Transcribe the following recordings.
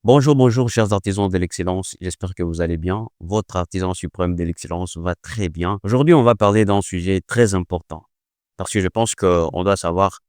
Bonjour, bonjour, chers artisans de l'excellence. J'espère que vous allez bien. Votre artisan suprême de l'excellence va très bien. Aujourd'hui, on va parler d'un sujet très important parce que je pense qu'on doit savoir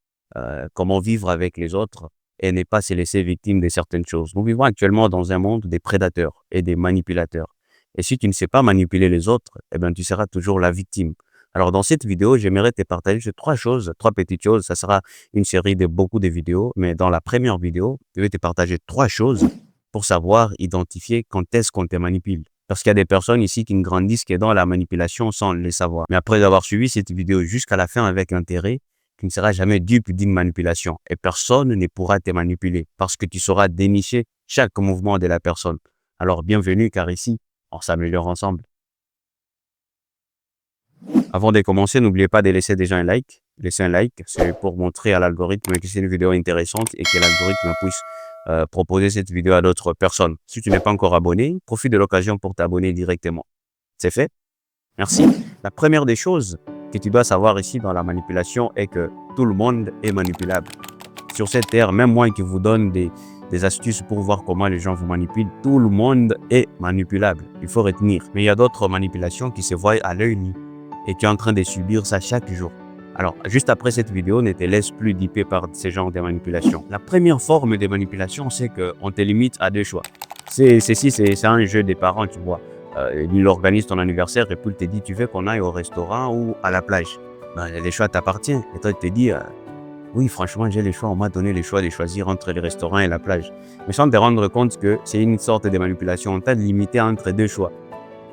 comment vivre avec les autres et ne pas se laisser victime de certaines choses. Nous vivons actuellement dans un monde des prédateurs et des manipulateurs. Et si tu ne sais pas manipuler les autres, eh bien, tu seras toujours la victime. Alors, dans cette vidéo, j'aimerais te partager ces trois choses, trois petites choses. Ça sera une série de beaucoup de vidéos, mais dans la première vidéo, je vais te partager trois choses pour savoir identifier quand est-ce qu'on te manipule. Parce qu'il y a des personnes ici qui ne grandissent que dans la manipulation sans le savoir. Mais après avoir suivi cette vidéo jusqu'à la fin avec intérêt, tu ne seras jamais dupe d'une manipulation et personne ne pourra te manipuler parce que tu sauras dénicher chaque mouvement de la personne. Alors bienvenue car ici, on s'améliore ensemble. Avant de commencer, n'oubliez pas de laisser déjà un like. Laissez un like, c'est pour montrer à l'algorithme que c'est une vidéo intéressante et que l'algorithme puisse proposer cette vidéo à d'autres personnes. Si tu n'es pas encore abonné, profite de l'occasion pour t'abonner directement. C'est fait? Merci. La première des choses que tu dois savoir ici dans la manipulation est que tout le monde est manipulable. Sur cette terre, même moi qui vous donne des astuces pour voir comment les gens vous manipulent, tout le monde est manipulable. Il faut retenir. Mais il y a d'autres manipulations qui se voient à l'œil nu et tu es en train de subir ça chaque jour. Alors, juste après cette vidéo, ne te laisse plus dipper par ces genres de manipulations. La première forme de manipulation, c'est qu'on te limite à deux choix. C'est un jeu des parents, tu vois. Il organise ton anniversaire et puis il te dit, tu veux qu'on aille au restaurant ou à la plage. Ben, les choix t'appartiennent. Et toi, tu te dis, oui, franchement, j'ai les choix. On m'a donné les choix de choisir entre les restaurants et la plage. Mais sans te rendre compte que c'est une sorte de manipulation. On t'a limité entre deux choix.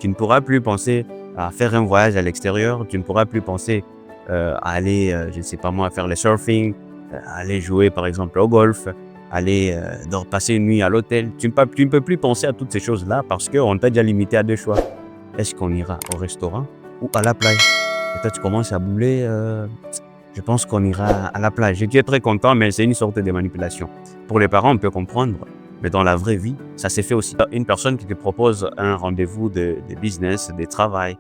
Tu ne pourras plus penser à faire un voyage à l'extérieur. Tu ne pourras plus penser à aller, je ne sais pas moi, faire le surfing, aller jouer par exemple au golf, aller passer une nuit à l'hôtel. Tu ne peux plus penser à toutes ces choses-là parce qu'on t'a déjà limité à deux choix. Est-ce qu'on ira au restaurant ou à la plage? Et toi, tu commences à bouler. Je pense qu'on ira à la plage. Et tu es très content, mais c'est une sorte de manipulation. Pour les parents, on peut comprendre. Mais dans la vraie vie, ça s'est fait aussi. Une personne qui te propose un rendez-vous de business, de travail,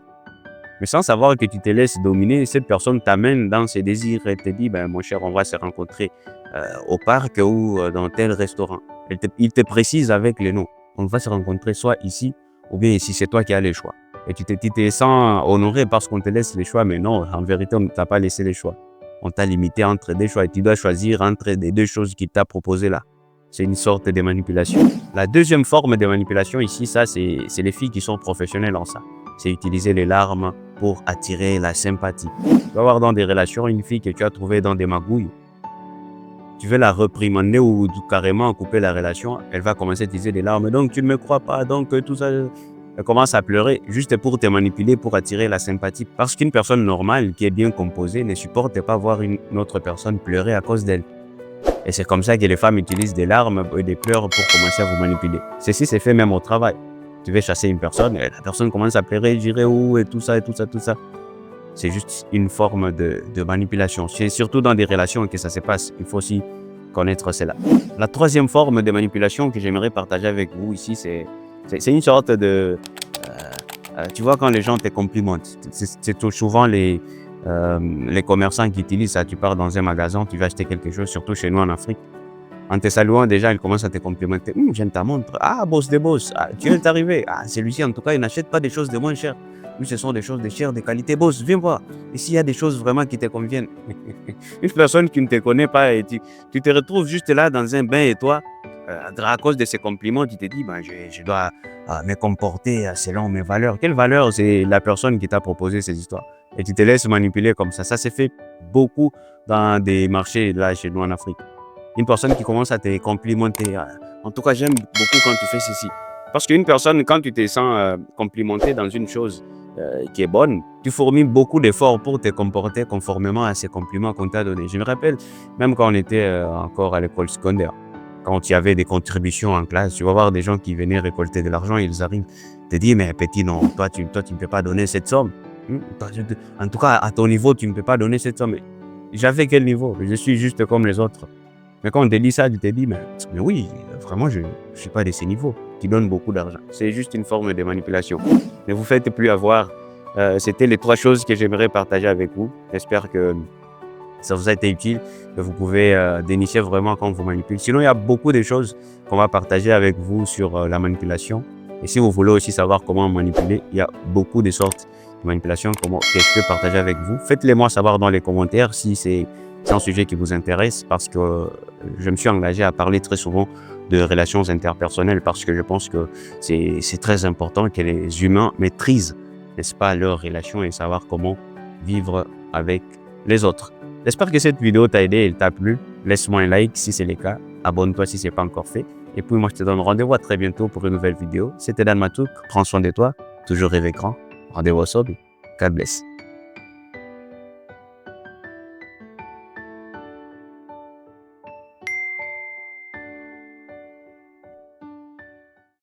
mais sans savoir que tu te laisses dominer, cette personne t'amène dans ses désirs et te dit, ben, mon cher, on va se rencontrer au parc ou dans tel restaurant. Il te précise avec les noms. On va se rencontrer soit ici ou bien ici, c'est toi qui as les choix. Et tu te sens honoré parce qu'on te laisse les choix, mais non, en vérité, on ne t'a pas laissé les choix. On t'a limité entre des choix et tu dois choisir entre les deux choses qu'il t'a proposées là. C'est une sorte de manipulation. La deuxième forme de manipulation ici, ça, c'est les filles qui sont professionnelles en ça. C'est utiliser les larmes pour attirer la sympathie. Tu vas avoir dans des relations une fille que tu as trouvée dans des magouilles. Tu veux la réprimander ou carrément couper la relation, elle va commencer à utiliser des larmes. Donc, tu ne me crois pas, donc tout ça. Elle commence à pleurer juste pour te manipuler, pour attirer la sympathie. Parce qu'une personne normale, qui est bien composée, ne supporte pas voir une autre personne pleurer à cause d'elle. Et c'est comme ça que les femmes utilisent des larmes et des pleurs pour commencer à vous manipuler. Ceci c'est fait même au travail. Tu veux chasser une personne et la personne commence à pleurer, j'irai où et tout ça et tout ça, tout ça. C'est juste une forme de manipulation. C'est surtout dans des relations que ça se passe. Il faut aussi connaître cela. La troisième forme de manipulation que j'aimerais partager avec vous ici, c'est une sorte de... tu vois, quand les gens te complimentent, c'est souvent les commerçants qui utilisent ça. Tu pars dans un magasin, tu vas acheter quelque chose, surtout chez nous en Afrique. En te saluant, déjà, ils commencent à te complimenter. J'aime ta montre. Ah, boss de boss. Ah, tu viens d'arriver. Ah, celui-ci, en tout cas, il n'achète pas des choses de moins chères. Lui, ce sont des choses de chères, de qualité. Boss, viens voir. Ici, il y a des choses vraiment qui te conviennent. Une personne qui ne te connaît pas et tu te retrouves juste là dans un bain et toi, à cause de ces compliments, tu te dis, ben, je dois me comporter selon mes valeurs. Quelles valeurs? C'est la personne qui t'a proposé ces histoires. Et tu te laisses manipuler comme ça. Ça s'est fait beaucoup dans des marchés là chez nous en Afrique. Une personne qui commence à te complimenter. En tout cas, j'aime beaucoup quand tu fais ceci. Parce qu'une personne, quand tu te sens complimenté dans une chose qui est bonne, tu fournis beaucoup d'efforts pour te comporter conformément à ces compliments qu'on t'a donnés. Je me rappelle, même quand on était encore à l'école secondaire, quand il y avait des contributions en classe, tu vas voir des gens qui venaient récolter de l'argent, ils arrivent, te disent, mais petit, non, toi, tu ne peux pas donner cette somme. En tout cas, à ton niveau, tu ne peux pas donner cette somme. J'avais quel niveau? Je suis juste comme les autres. Mais quand on te dit ça, tu te dis, mais oui, vraiment, je ne suis pas de ces niveaux qui donnent beaucoup d'argent. C'est juste une forme de manipulation. Ne vous faites plus avoir. C'était les trois choses que j'aimerais partager avec vous. J'espère que ça vous a été utile, que vous pouvez dénicher vraiment quand vous manipulez. Sinon, il y a beaucoup de choses qu'on va partager avec vous sur la manipulation. Et si vous voulez aussi savoir comment manipuler, il y a beaucoup de sortes de manipulation que je peux partager avec vous. Faites-les moi savoir dans les commentaires si c'est un sujet qui vous intéresse, parce que je me suis engagé à parler très souvent de relations interpersonnelles, parce que je pense que c'est très important que les humains maîtrisent, n'est-ce pas, leurs relations et savoir comment vivre avec les autres. J'espère que cette vidéo t'a aidé et t'a plu. Laisse-moi un like si c'est le cas. Abonne-toi si ce n'est pas encore fait. Et puis moi, je te donne rendez-vous à très bientôt pour une nouvelle vidéo. C'était Dan Matouk. Prends soin de toi. Toujours rêver grand. Rendez-vous au sommet. God bless.